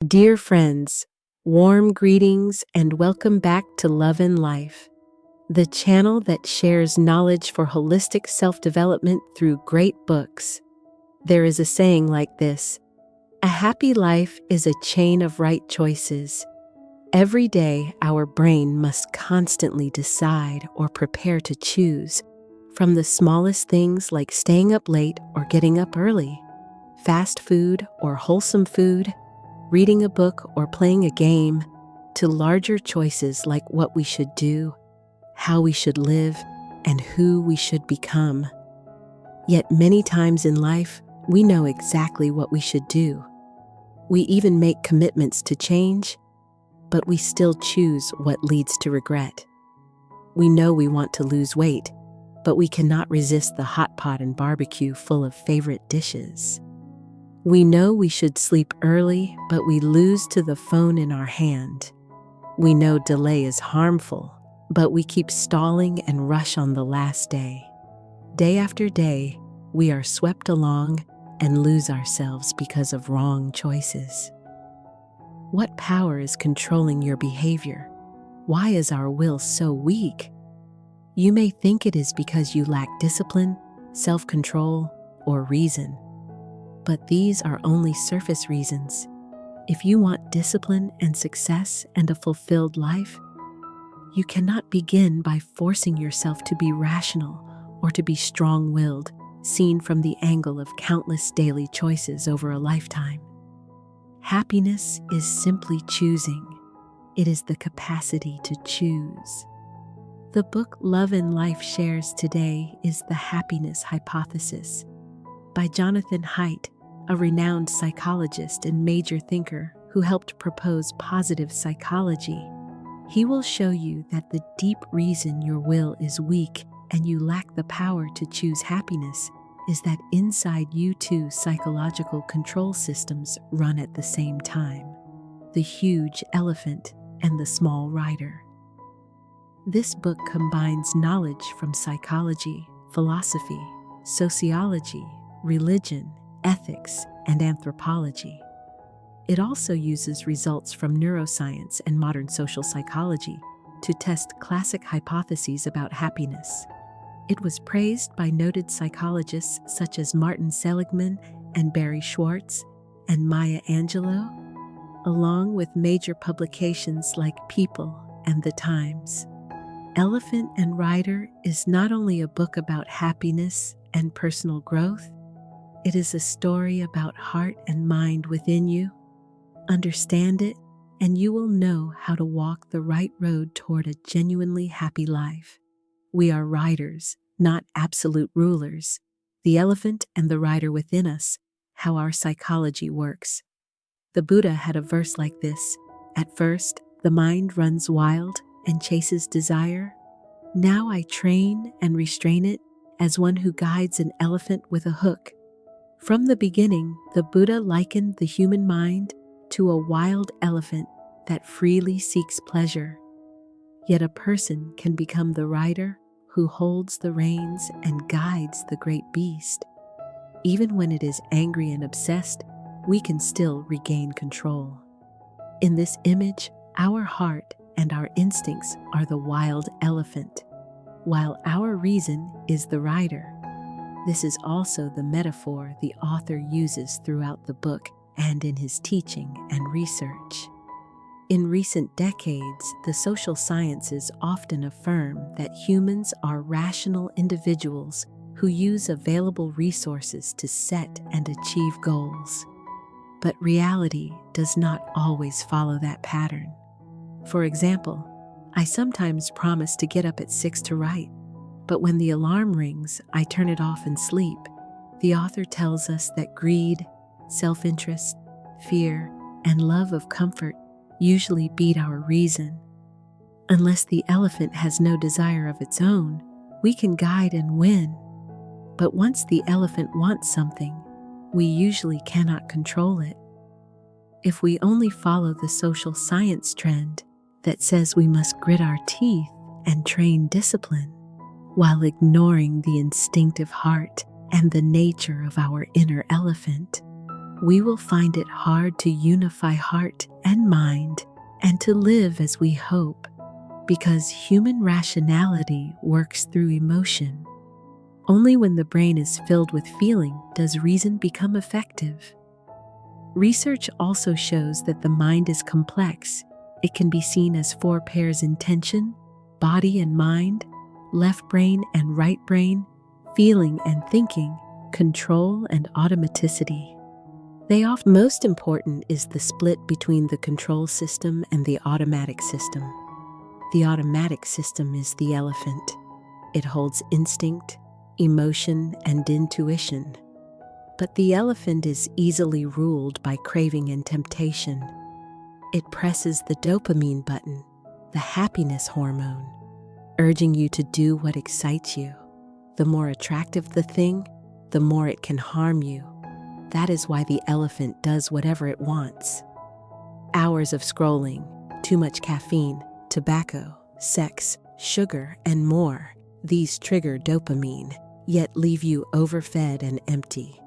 Dear friends, warm greetings and welcome back to Love and Life, the channel that shares knowledge for holistic self-development through great books. There is a saying like this: a happy life is a chain of right choices. Every day, our brain must constantly decide or prepare to choose, from the smallest things like staying up late or getting up early, fast food or wholesome food, reading a book or playing a game, to larger choices like what we should do, how we should live, and who we should become. Yet many times in life, we know exactly what we should do. We even make commitments to change, but we still choose what leads to regret. We know we want to lose weight, but we cannot resist the hot pot and barbecue full of favorite dishes. We know we should sleep early, but we lose to the phone in our hand. We know delay is harmful, but we keep stalling and rush on the last day. Day after day, we are swept along and lose ourselves because of wrong choices. What power is controlling your behavior? Why is our will so weak? You may think it is because you lack discipline, self-control, or reason. But these are only surface reasons. If you want discipline and success and a fulfilled life, you cannot begin by forcing yourself to be rational or to be strong-willed, seen from the angle of countless daily choices over a lifetime. Happiness is simply choosing. It is the capacity to choose. The book Love and Life shares today is The Happiness Hypothesis by Jonathan Haidt, a renowned psychologist and major thinker who helped propose positive psychology. He will show you that the deep reason your will is weak and you lack the power to choose happiness is that inside you two psychological control systems run at the same time: the huge elephant and the small rider. This book combines knowledge from psychology, philosophy, sociology, religion, ethics, and anthropology. It also uses results from neuroscience and modern social psychology to test classic hypotheses about happiness. It was praised by noted psychologists such as Martin Seligman and Barry Schwartz and Maya Angelou, along with major publications like People and The Times. Elephant and Rider is not only a book about happiness and personal growth, it is a story about heart and mind within you. Understand it, and you will know how to walk the right road toward a genuinely happy life. We are riders, not absolute rulers. The elephant and the rider within us, how our psychology works. The Buddha had a verse like this: at first, the mind runs wild and chases desire. Now I train and restrain it as one who guides an elephant with a hook. From the beginning, the Buddha likened the human mind to a wild elephant that freely seeks pleasure. Yet a person can become the rider who holds the reins and guides the great beast. Even when it is angry and obsessed, we can still regain control. In this image, our heart and our instincts are the wild elephant, while our reason is the rider. This is also the metaphor the author uses throughout the book and in his teaching and research. In recent decades, the social sciences often affirm that humans are rational individuals who use available resources to set and achieve goals. But reality does not always follow that pattern. For example, I sometimes promise to get up at 6 to write, but when the alarm rings, I turn it off and sleep. The author tells us that greed, self-interest, fear, and love of comfort usually beat our reason. Unless the elephant has no desire of its own, we can guide and win. But once the elephant wants something, we usually cannot control it. If we only follow the social science trend that says we must grit our teeth and train discipline, while ignoring the instinctive heart and the nature of our inner elephant, we will find it hard to unify heart and mind and to live as we hope, because human rationality works through emotion. Only when the brain is filled with feeling does reason become effective. Research also shows that the mind is complex. It can be seen as four pairs: intention, body and mind, left brain and right brain, feeling and thinking, control and automaticity. Most important is the split between the control system and the automatic system. The automatic system is the elephant. It holds instinct, emotion, and intuition. But the elephant is easily ruled by craving and temptation. It presses the dopamine button, the happiness hormone, urging you to do what excites you. The more attractive the thing, the more it can harm you. That is why the elephant does whatever it wants. Hours of scrolling, too much caffeine, tobacco, sex, sugar, and more. These trigger dopamine, yet leave you overfed and empty.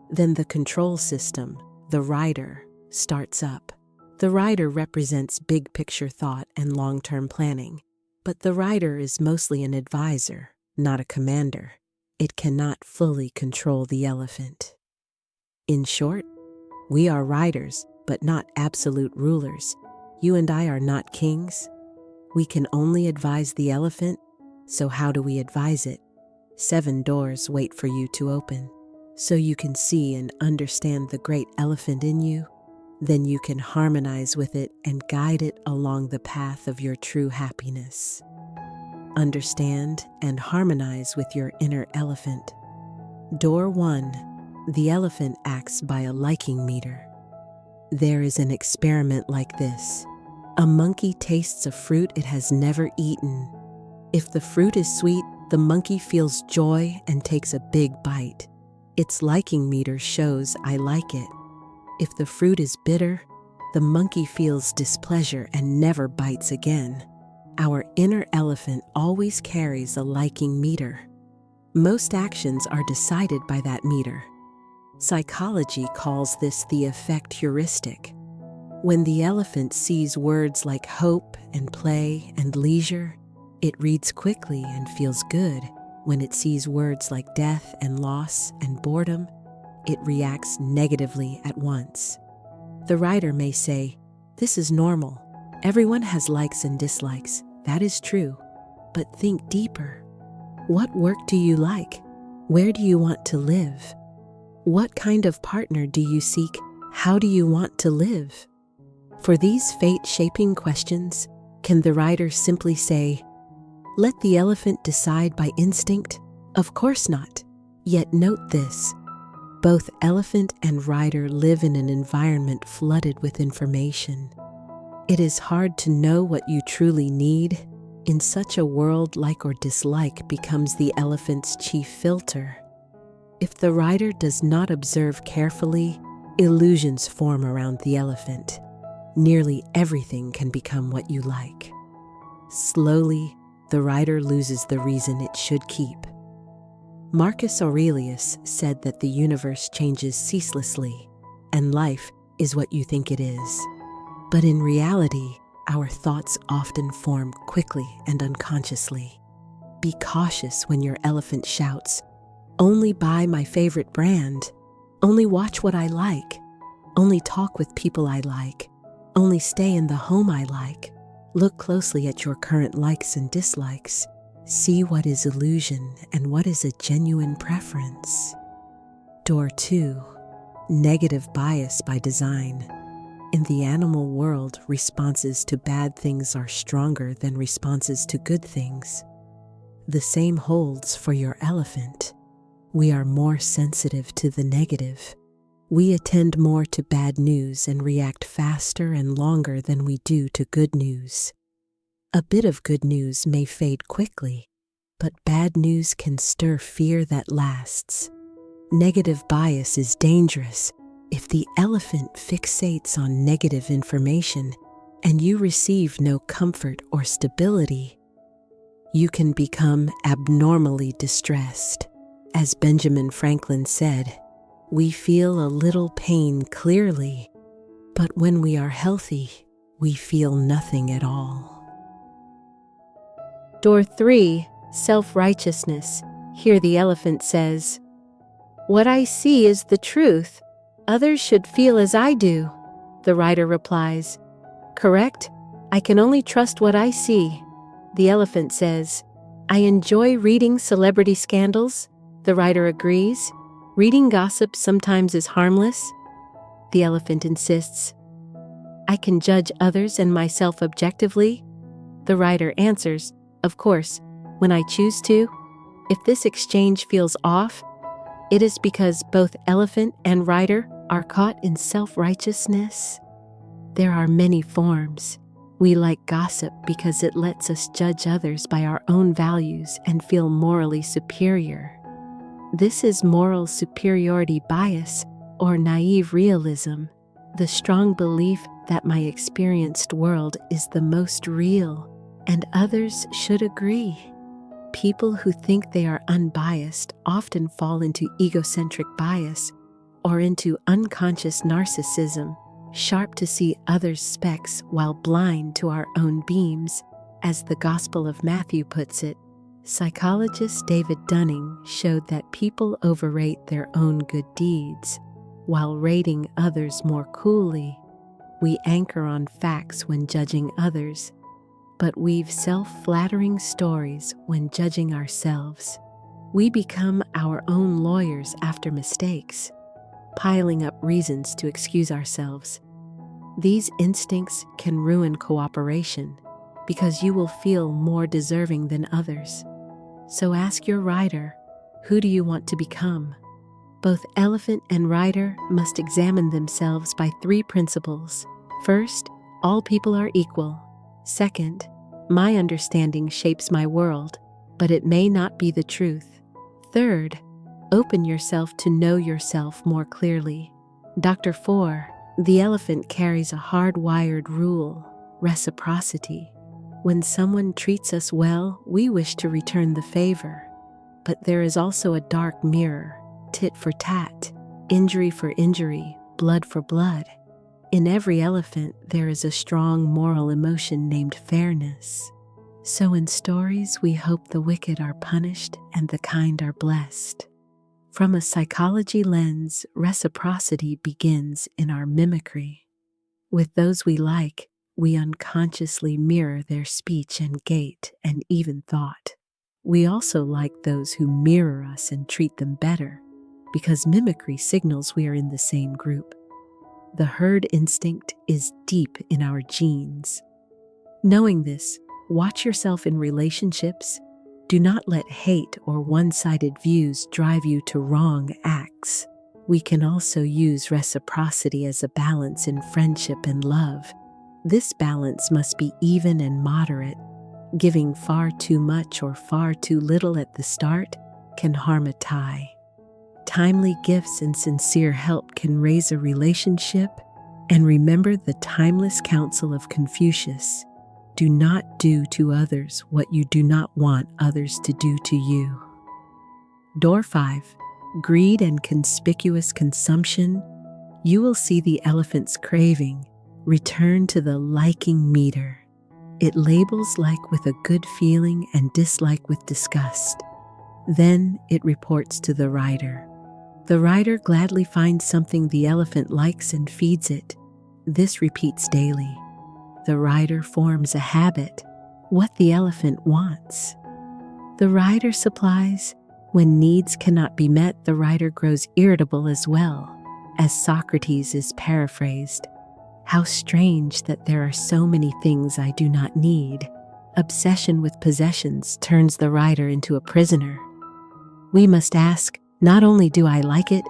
Then the control system, the rider, starts up. The rider represents big picture thought and long-term planning, but the rider is mostly an advisor, not a commander. It cannot fully control the elephant. In short, we are riders, but not absolute rulers. You and I are not kings. We can only advise the elephant. So how do we advise it? 7 doors wait for you to open, so you can see and understand the great elephant in you. Then you can harmonize with it and guide it along the path of your true happiness. Understand and harmonize with your inner elephant. Door 1. The elephant acts by a liking meter. There is an experiment like this. A monkey tastes a fruit it has never eaten. If the fruit is sweet, the monkey feels joy and takes a big bite. Its liking meter shows "I like it." If the fruit is bitter, the monkey feels displeasure and never bites again. Our inner elephant always carries a liking meter. Most actions are decided by that meter. Psychology calls this the effect heuristic. When the elephant sees words like hope and play and leisure, it reads quickly and feels good. When it sees words like death and loss and boredom, it reacts negatively at once. The rider may say, "This is normal. Everyone has likes and dislikes." That is true. But think deeper. What work do you like? Where do you want to live? What kind of partner do you seek? How do you want to live? For these fate-shaping questions, can the rider simply say, "Let the elephant decide by instinct"? Of course not. Yet note this. Both elephant and rider live in an environment flooded with information. It is hard to know what you truly need. In such a world, like or dislike becomes the elephant's chief filter. If the rider does not observe carefully, illusions form around the elephant. Nearly everything can become what you like. Slowly, the rider loses the reason it should keep. Marcus Aurelius said that the universe changes ceaselessly, and life is what you think it is. But in reality, our thoughts often form quickly and unconsciously. Be cautious when your elephant shouts, "Only buy my favorite brand. Only watch what I like. Only talk with people I like. Only stay in the home I like." Look closely at your current likes and dislikes. See what is illusion and what is a genuine preference. Door 2. Negative bias by design. In the animal world, responses to bad things are stronger than responses to good things. The same holds for your elephant. We are more sensitive to the negative. We attend more to bad news and react faster and longer than we do to good news. A bit of good news may fade quickly, but bad news can stir fear that lasts. Negative bias is dangerous. If the elephant fixates on negative information and you receive no comfort or stability, you can become abnormally distressed. As Benjamin Franklin said, we feel a little pain clearly, but when we are healthy, we feel nothing at all. Door 3, self-righteousness. Here the elephant says, "What I see is the truth. Others should feel as I do." The rider replies, "Correct. I can only trust what I see." The elephant says, "I enjoy reading celebrity scandals." The rider agrees. "Reading gossip sometimes is harmless." The elephant insists, "I can judge others and myself objectively." The rider answers, "Of course, when I choose to." If this exchange feels off, it is because both elephant and rider are caught in self-righteousness. There are many forms. We like gossip because it lets us judge others by our own values and feel morally superior. This is moral superiority bias, or naive realism, the strong belief that my experienced world is the most real, and others should agree. People who think they are unbiased often fall into egocentric bias or into unconscious narcissism, sharp to see others' specks while blind to our own beams. As the Gospel of Matthew puts it, psychologist David Dunning showed that people overrate their own good deeds while rating others more coolly. We anchor on facts when judging others, but weave self-flattering stories when judging ourselves. We become our own lawyers after mistakes, piling up reasons to excuse ourselves. These instincts can ruin cooperation because you will feel more deserving than others. So ask your rider, who do you want to become? Both elephant and rider must examine themselves by 3 principles. First, all people are equal. Second, my understanding shapes my world, but it may not be the truth. Third, open yourself to know yourself more clearly. Dr. 4, the elephant carries a hardwired rule, reciprocity. When someone treats us well, we wish to return the favor. But there is also a dark mirror, tit for tat, injury for injury, blood for blood. In every elephant, there is a strong moral emotion named fairness. So in stories, we hope the wicked are punished and the kind are blessed. From a psychology lens, reciprocity begins in our mimicry. With those we like, we unconsciously mirror their speech and gait and even thought. We also like those who mirror us and treat them better, because mimicry signals we are in the same group. The herd instinct is deep in our genes. Knowing this, watch yourself in relationships. Do not let hate or one-sided views drive you to wrong acts. We can also use reciprocity as a balance in friendship and love. This balance must be even and moderate. Giving far too much or far too little at the start can harm a tie. Timely gifts and sincere help can raise a relationship. And remember the timeless counsel of Confucius: do not do to others what you do not want others to do to you. Door 5, greed and conspicuous consumption. You will see the elephant's craving return to the liking meter. It labels like with a good feeling and dislike with disgust. Then it reports to the rider. The rider gladly finds something the elephant likes and feeds it. This repeats daily. The rider forms a habit, what the elephant wants. The rider supplies. When needs cannot be met, the rider grows irritable as well. As Socrates is paraphrased, "How strange that there are so many things I do not need." Obsession with possessions turns the rider into a prisoner. We must ask, not only do I like it,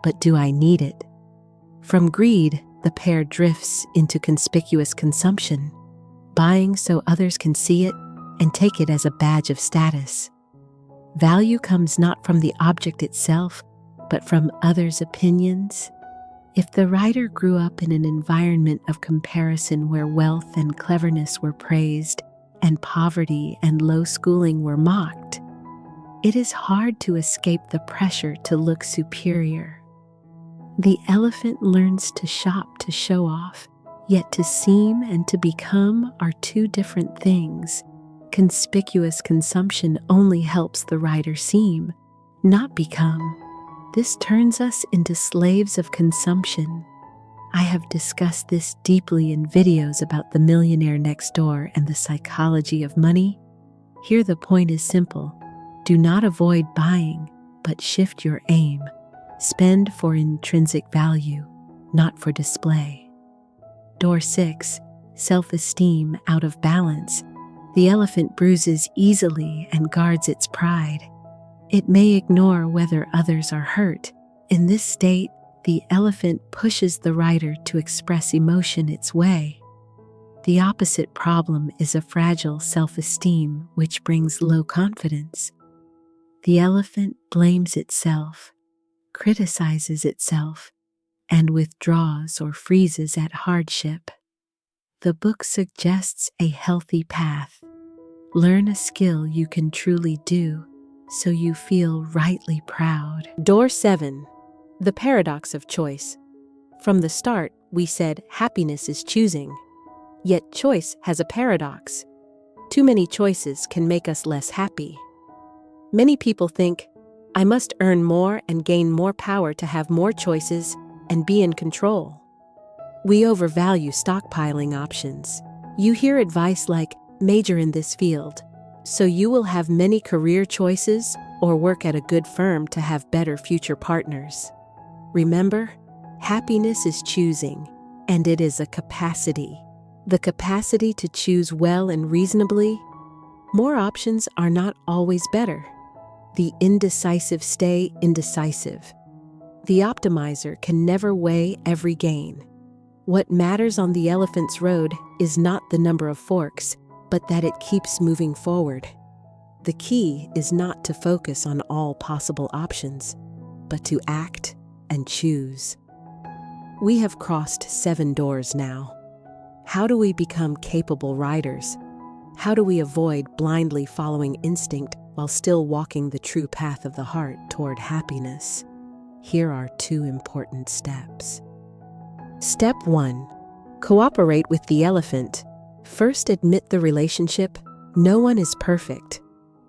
but do I need it? From greed, the pair drifts into conspicuous consumption, buying so others can see it and take it as a badge of status. Value comes not from the object itself, but from others' opinions. If the rider grew up in an environment of comparison where wealth and cleverness were praised and poverty and low schooling were mocked, it is hard to escape the pressure to look superior. The elephant learns to shop to show off, yet to seem and to become are two different things. Conspicuous consumption only helps the rider seem, not become. This turns us into slaves of consumption. I have discussed this deeply in videos about the millionaire next door and the psychology of money. Here the point is simple. Do not avoid buying, but shift your aim. Spend for intrinsic value, not for display. Door 6. Self-esteem out of balance. The elephant bruises easily and guards its pride. It may ignore whether others are hurt. In this state, the elephant pushes the rider to express emotion its way. The opposite problem is a fragile self-esteem which brings low confidence. The elephant blames itself, criticizes itself, and withdraws or freezes at hardship. The book suggests a healthy path. Learn a skill you can truly do so you feel rightly proud. Door 7. The paradox of choice. From the start, we said happiness is choosing. Yet choice has a paradox. Too many choices can make us less happy. Many people think, I must earn more and gain more power to have more choices and be in control. We overvalue stockpiling options. You hear advice like, major in this field, so you will have many career choices or work at a good firm to have better future partners. Remember, happiness is choosing, and it is a capacity. The capacity to choose well and reasonably. More options are not always better. The indecisive stay indecisive. The optimizer can never weigh every gain. What matters on the elephant's road is not the number of forks, but that it keeps moving forward. The key is not to focus on all possible options, but to act and choose. We have crossed 7 doors now. How do we become capable riders? How do we avoid blindly following instinct while still walking the true path of the heart toward happiness? Here are 2 important steps. Step 1. Cooperate with the elephant. First, admit the relationship. No one is perfect.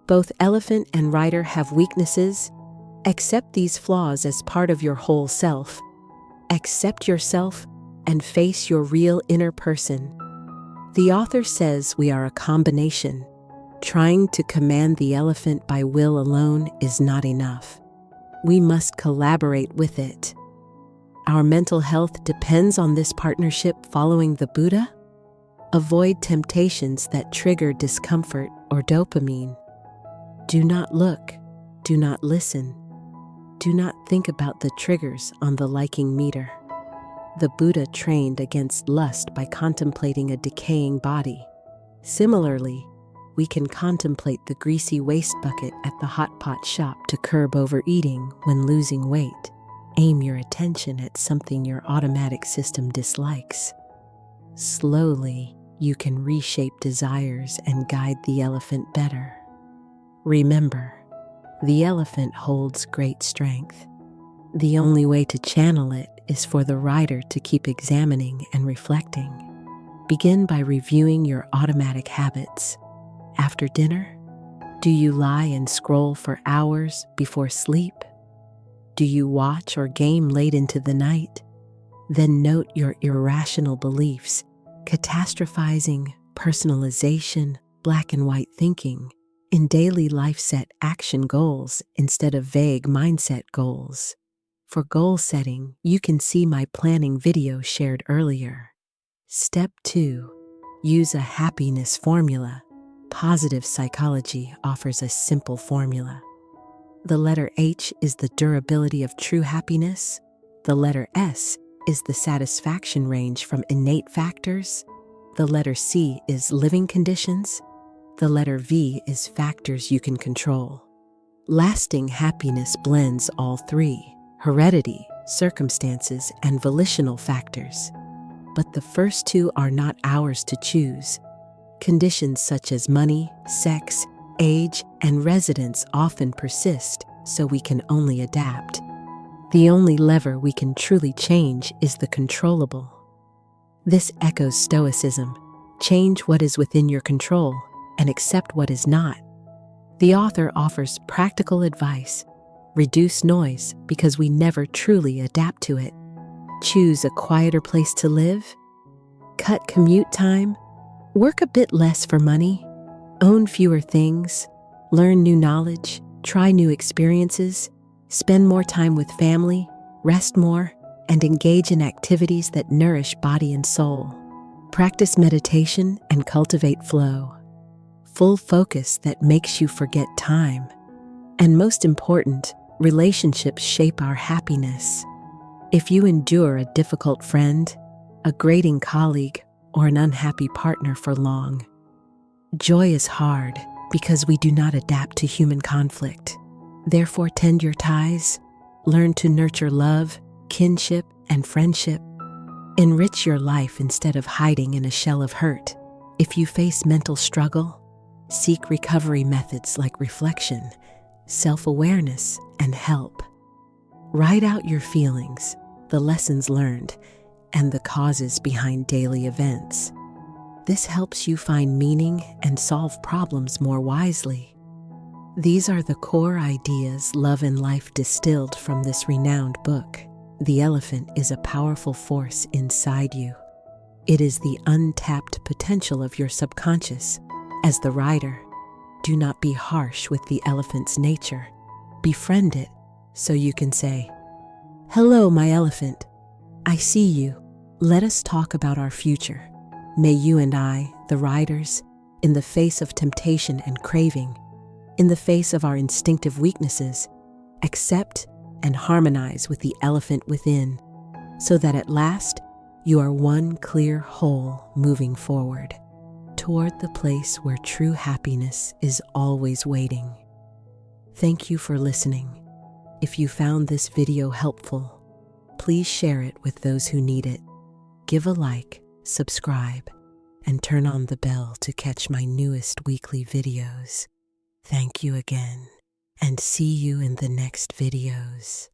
Both elephant and rider have weaknesses. Accept these flaws as part of your whole self. Accept yourself and face your real inner person. The author says we are a combination. Trying to command the elephant by will alone is not enough. We must collaborate with it. Our mental health depends on this partnership. Following the Buddha? Avoid temptations that trigger discomfort or dopamine. Do not look. Do not listen. Do not think about the triggers on the liking meter. The Buddha trained against lust by contemplating a decaying body. Similarly, we can contemplate the greasy waste bucket at the hot pot shop to curb overeating when losing weight. Aim your attention at something your automatic system dislikes. Slowly, you can reshape desires and guide the elephant better. Remember, the elephant holds great strength. The only way to channel it is for the rider to keep examining and reflecting. Begin by reviewing your automatic habits. After dinner, do you lie and scroll for hours before sleep? Do you watch or game late into the night? Then note your irrational beliefs, catastrophizing, personalization, black and white thinking. In daily life, set action goals instead of vague mindset goals. For goal setting, you can see my planning video shared earlier. Step 2. Use a happiness formula. Positive psychology offers a simple formula. The letter H is the durability of true happiness. The letter S is the satisfaction range from innate factors. The letter C is living conditions. The letter V is factors you can control. Lasting happiness blends all 3: heredity, circumstances, and volitional factors. But the first 2 are not ours to choose. Conditions such as money, sex, age, and residence often persist, so we can only adapt. The only lever we can truly change is the controllable. This echoes Stoicism. Change what is within your control and accept what is not. The author offers practical advice. Reduce noise because we never truly adapt to it. Choose a quieter place to live. Cut commute time. Work a bit less for money. Own fewer things. Learn new knowledge. Try new experiences. Spend more time with family. Rest more. And engage in activities that nourish body and soul. Practice meditation and cultivate flow. Full focus that makes you forget time. And most important, relationships shape our happiness. If you endure a difficult friend, a grating colleague, or an unhappy partner for long, joy is hard because we do not adapt to human conflict. Therefore, tend your ties, learn to nurture love, kinship, and friendship. Enrich your life instead of hiding in a shell of hurt. If you face mental struggle, seek recovery methods like reflection, self-awareness, and help. Write out your feelings, the lessons learned, and the causes behind daily events. This helps you find meaning and solve problems more wisely. These are the core ideas Love and Life distilled from this renowned book. The elephant is a powerful force inside you. It is the untapped potential of your subconscious. As the writer, do not be harsh with the elephant's nature. Befriend it so you can say, "Hello, my elephant. I see you. Let us talk about our future." May you and I, the writers, in the face of temptation and craving, in the face of our instinctive weaknesses, accept and harmonize with the elephant within, so that at last you are one clear whole moving forward toward the place where true happiness is always waiting. Thank you for listening. If you found this video helpful, please share it with those who need it. Give a like, subscribe, and turn on the bell to catch my newest weekly videos. Thank you again, and see you in the next videos.